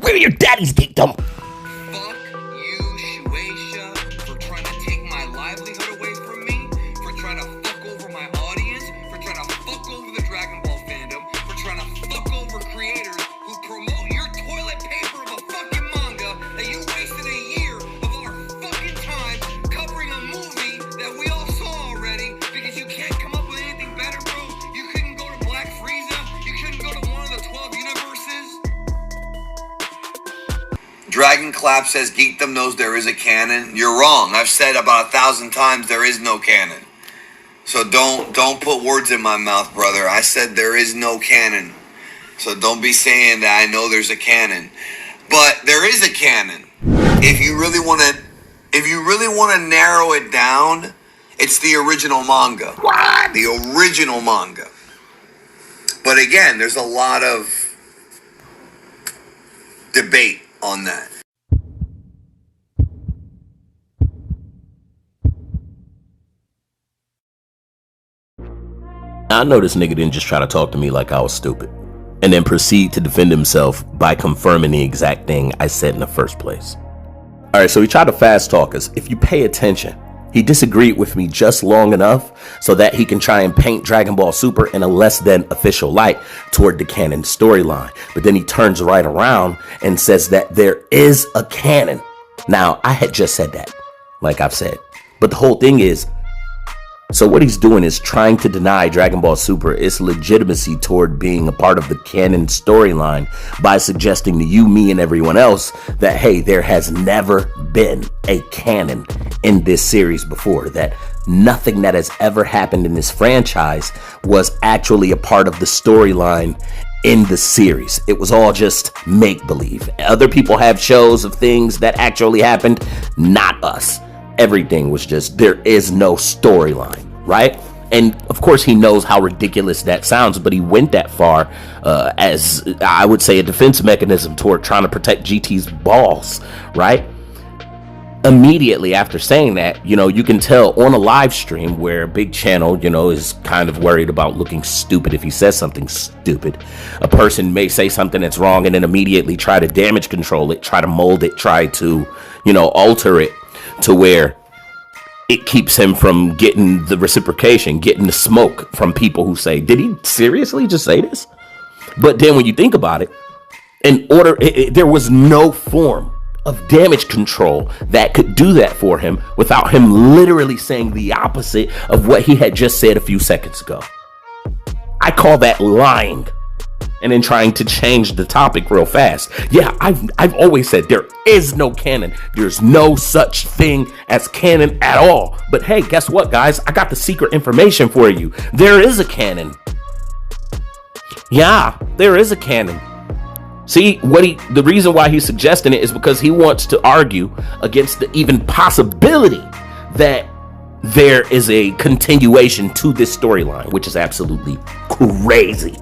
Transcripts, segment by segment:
Where are your daddy's Geekdom? Fuck you, Shueisha, for trying to take my livelihood away from me, for trying to fuck over my audience, for trying to fuck over the Dragon Ball fandom, for trying to fuck over creators who promote your toilet paper of a fucking manga that you wasted a year of our fucking time covering a movie that we all saw already because you can't come up with anything better, bro. You couldn't go to Black Frieza. You couldn't go to one of the 12 universes. DragonClap says Geekdom knows there is a canon. You're wrong. I've said about 1,000 times there is no canon. So don't put words in my mouth, brother. I said there is no canon. So don't be saying that I know there's a canon. But there is a canon. If you really want to narrow it down, it's the original manga. What? The original manga. But again, there's a lot of debate on that. I know this nigga didn't just try to talk to me like I was stupid and then proceed to defend himself by confirming the exact thing I said in the first place. All right, so he tried to fast talk us. If you pay attention, he disagreed with me just long enough so that he can try and paint Dragon Ball Super in a less than official light toward the canon storyline. But then he turns right around and says that there is a canon. Now, I had just said that, like I've said. But the whole thing is, so what he's doing is trying to deny Dragon Ball Super its legitimacy toward being a part of the canon storyline by suggesting to you, me, and everyone else that, hey, there has never been a canon in this series before, that nothing that has ever happened in this franchise was actually a part of the storyline in the series. It was all just make-believe. Other people have shows of things that actually happened, not us. Everything was just, there is no storyline, right? And of course he knows how ridiculous that sounds, but he went that far as, I would say, a defense mechanism toward trying to protect GT's balls, right? Immediately after saying that, you can tell on a live stream where a big channel, is kind of worried about looking stupid if he says something stupid. A person may say something that's wrong and then immediately try to damage control it, try to mold it, try to, alter it to where it keeps him from getting the reciprocation, getting the smoke from people who say, did he seriously just say this? But then when you think about it, there was no form of damage control that could do that for him without him literally saying the opposite of what he had just said a few seconds ago. I call that lying. And then trying to change the topic real fast. Yeah, I've always said there is no canon. There's no such thing as canon at all. But hey, guess what, guys? I got the secret information for you. There is a canon. Yeah, there is a canon. See, the reason why he's suggesting it is because he wants to argue against the even possibility that there is a continuation to this storyline, which is absolutely crazy.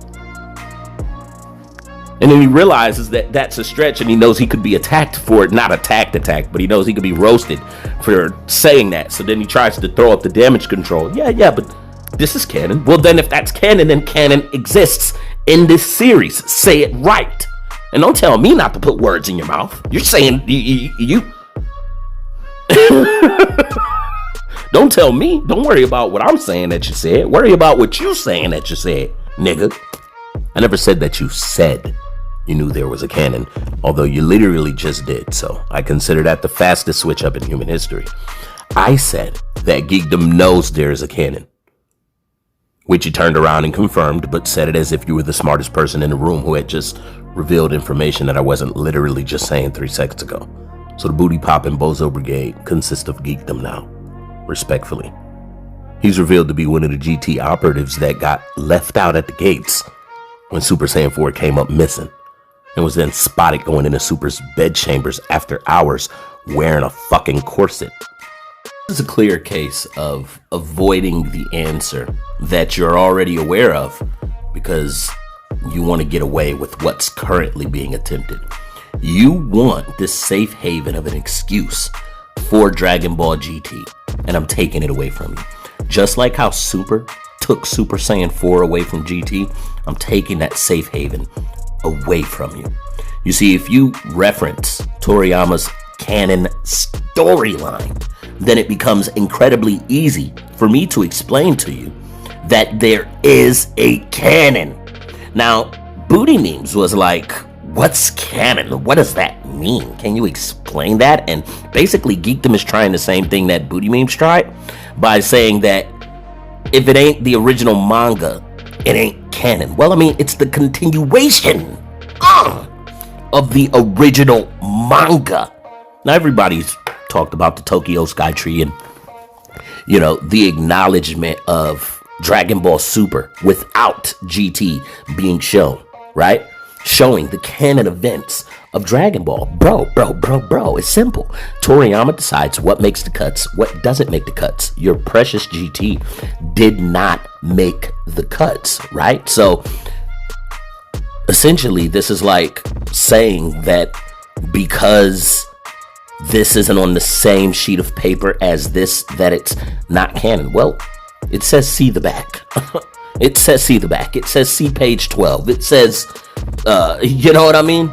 And then he realizes that that's a stretch, and he knows he could be attacked for it. Not attacked, but he knows he could be roasted for saying that. So then he tries to throw up the damage control. Yeah, but this is canon. Well, then if that's canon, then canon exists in this series. Say it right. And don't tell me not to put words in your mouth. You're saying you don't tell me. Don't worry about what I'm saying that you said. Worry about what you saying that you said, nigga. I never said that you said you knew there was a canon, although you literally just did, so I consider that the fastest switch up in human history. I said that Geekdom knows there is a canon, which you turned around and confirmed, but said it as if you were the smartest person in the room who had just revealed information that I wasn't literally just saying 3 seconds ago. So the booty poppin' Bozo Brigade consists of Geekdom now, respectfully. He's revealed to be one of the GT operatives that got left out at the gates when Super Saiyan 4 came up missing, and was then spotted going into Super's bed chambers after hours wearing a fucking corset. This is a clear case of avoiding the answer that you're already aware of because you want to get away with what's currently being attempted. You want this safe haven of an excuse for Dragon Ball GT, and I'm taking it away from you. Just like how Super took Super Saiyan 4 away from GT, I'm taking that safe haven away from you. You see, if you reference Toriyama's canon storyline, then it becomes incredibly easy for me to explain to you that there is a canon. Now, Booty Memes was like, what's canon? What does that mean? Can you explain that? And basically, Geekdom is trying the same thing that Booty Memes tried by saying that if it ain't the original manga, it ain't canon. Well, I mean, it's the continuation of the original manga. Now, everybody's talked about the Tokyo Sky Tree and, you know, the acknowledgement of Dragon Ball Super without GT being shown, right? Showing the canon events of Dragon Ball. Bro, it's simple. Toriyama decides what makes the cuts, what doesn't make the cuts. Your precious GT did not make the cuts, right? So, essentially, this is like saying that because this isn't on the same sheet of paper as this, that it's not canon. Well, it says see the back. It says see the back. It says see page 12. It says, you know what I mean?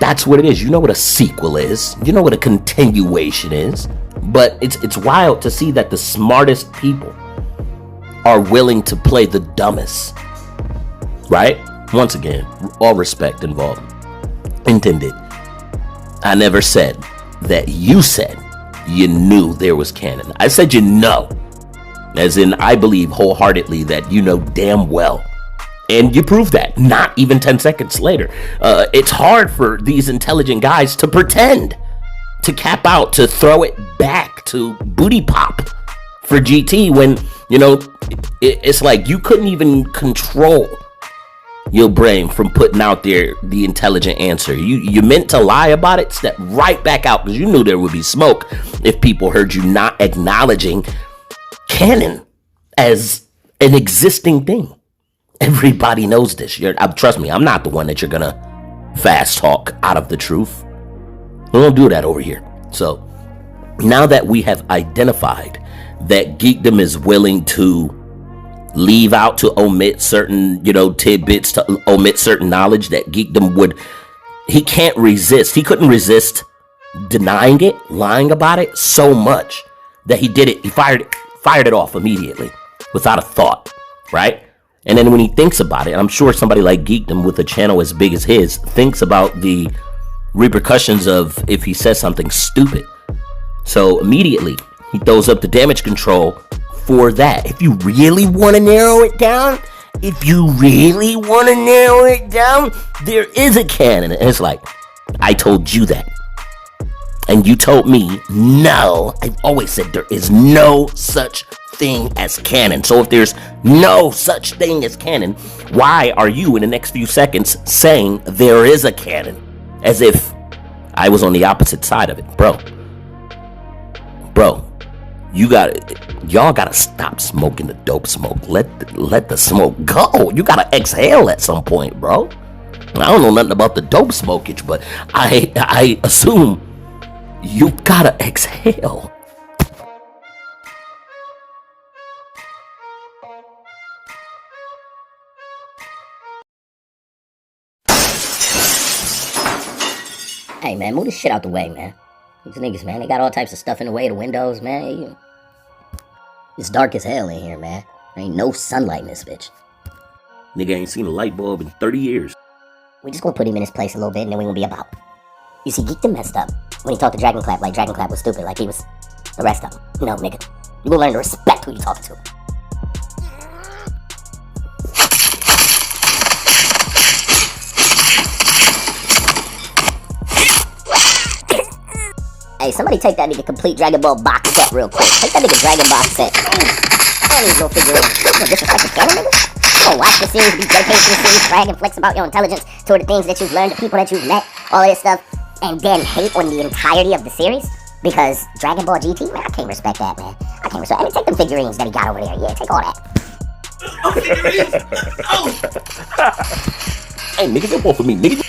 That's what it is. You know what a sequel is. You know what a continuation is. But it's wild to see that the smartest people are willing to play the dumbest. Right? Once again, all respect involved. Intended. I never said that you said you knew there was canon. I said you know. As in, I believe wholeheartedly that you know damn well. And you proved that, not even 10 seconds later. It's hard for these intelligent guys to pretend, to cap out, to throw it back to booty pop for GT when, you know, it's like you couldn't even control your brain from putting out there the intelligent answer. You meant to lie about it, step right back out because you knew there would be smoke if people heard you not acknowledging canon as an existing thing. Everybody knows this. Trust me, I'm not the one that you're gonna fast talk out of the truth. We don't do that over here. So now that we have identified that Geekdom is willing to leave out, to omit certain, you know, tidbits, to omit certain knowledge that Geekdom would, he can't resist. He couldn't resist denying it, lying about it so much that he did it. He fired it off immediately without a thought, right? And then when he thinks about it, and I'm sure somebody like Geekdom with a channel as big as his thinks about the repercussions of if he says something stupid. So immediately he throws up the damage control for that. If you really want to narrow it down, there is a canon. And it's like, I told you that. And you told me, no. I've always said there is no such thing as canon. So if there's no such thing as canon, why are you in the next few seconds saying there is a canon? As if I was on the opposite side of it. Bro, y'all gotta stop smoking the dope smoke. Let the smoke go. You gotta exhale at some point, bro. I don't know nothing about the dope smokage, but I assume you gotta exhale. Hey, man, move this shit out the way, man. These niggas, man, they got all types of stuff in the way of the windows, man. It's dark as hell in here, man. There ain't no sunlight in this bitch. Nigga ain't seen a light bulb in 30 years. We just gonna put him in his place a little bit and then we gonna be about. You see, Geekdom messed up when he talked to DragonClap like DragonClap was stupid, like he was the rest of them. No, nigga. You gonna learn to respect who you talking to. Hey, somebody take that nigga complete Dragon Ball box set real quick. Take that nigga Dragon box set. I don't need no figure in. You gonna disrespect the canon, nigga? You gonna watch the series, be dedicated to the series, brag and flex about your intelligence toward the things that you've learned, the people that you've met, all of this stuff, and then hate on the entirety of the series? Because Dragon Ball GT, man, I can't respect that, man. I can't respect. I mean, take them figurines that he got over there. Yeah, take all that. Oh, figurines! Oh! Hey, nigga, jump off of me, nigga.